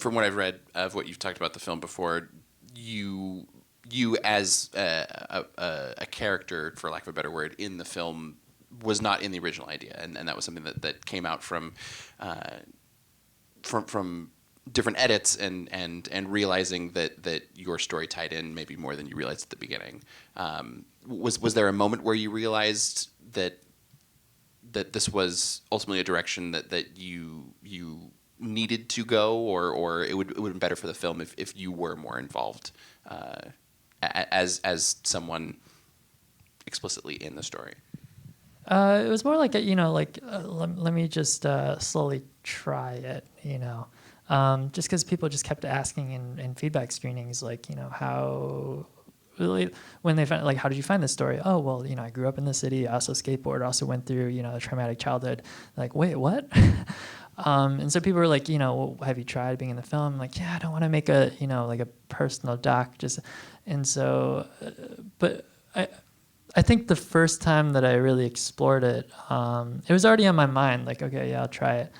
from what I've read of what you've talked about the film before, you as a character, for lack of a better word, in the film was not in the original idea, and that was something that came out from different edits and realizing that your story tied in maybe more than you realized at the beginning. Was there a moment where you realized that this was ultimately a direction that you needed to go, or it would have been better for the film if you were more involved as someone explicitly in the story? It was more like let me just slowly try it, just because people just kept asking in feedback screenings, like, how really when they found, like, how did you find this story? Oh, well, I grew up in the city. I also skateboarded. Also went through a traumatic childhood. Like, wait, what? And so people were like, well, have you tried being in the film? I'm like, yeah, I don't want to make a like a personal doc. And so, but I think the first time that I really explored it, it was already on my mind. Like, okay, yeah, I'll try it.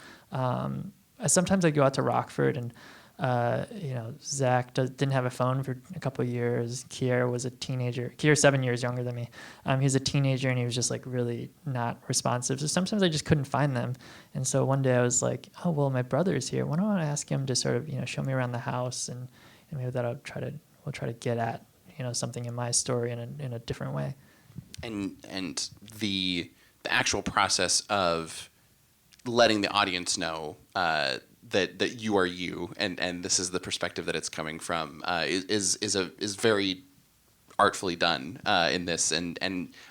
Sometimes I go out to Rockford, and Zach didn't have a phone for a couple of years. Kier was a teenager. Kier's 7 years younger than me. He was a teenager, and he was just like really not responsive. So sometimes I just couldn't find them. And so one day I was like, oh, well, my brother's here. Why don't I ask him to sort of show me around the house, and maybe we'll try to get at something in my story in a different way. And the actual process of letting the audience know that you are you, and this is the perspective that it's coming from, is very artfully done in this, and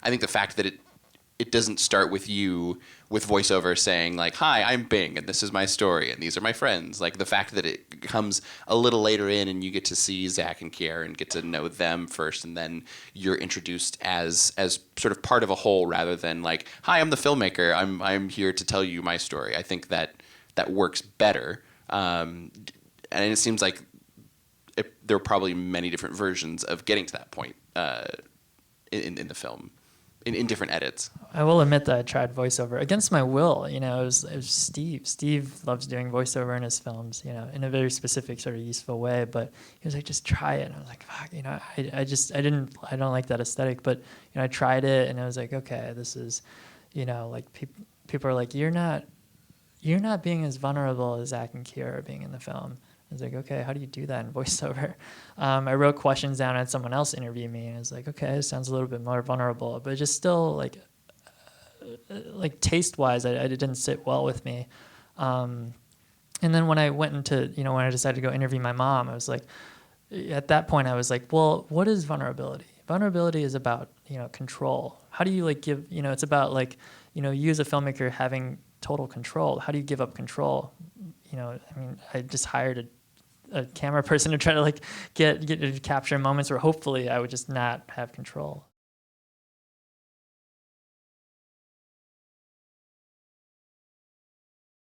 I think the fact that it doesn't start with you with voiceover saying like, hi, I'm Bing, and this is my story, and these are my friends. Like, the fact that it comes a little later in, and you get to see Zach and Kier and get to know them first, and then you're introduced as sort of part of a whole, rather than like, hi, I'm the filmmaker, I'm here to tell you my story. I think that works better, and it seems like there are probably many different versions of getting to that point in the film. In different edits. I will admit that I tried voiceover against my will. It was Steve. Steve loves doing voiceover in his films, in a very specific sort of useful way. But he was like, just try it. And I was like, fuck, I don't like that aesthetic. But I tried it, and I was like, okay, this is, like people are like, you're not being as vulnerable as Zach and Kier are being in the film. I was like, okay, how do you do that in voiceover? I wrote questions down and had someone else interview me, and I was like, okay, it sounds a little bit more vulnerable, but just still like taste-wise, it didn't sit well with me. And then when I went into, when I decided to go interview my mom, I was like, at that point I was like, well, what is vulnerability? Vulnerability is about, control. How do you give, it's about you as a filmmaker having total control. How do you give up control? I just hired a camera person to try to get to capture moments where hopefully I would just not have control.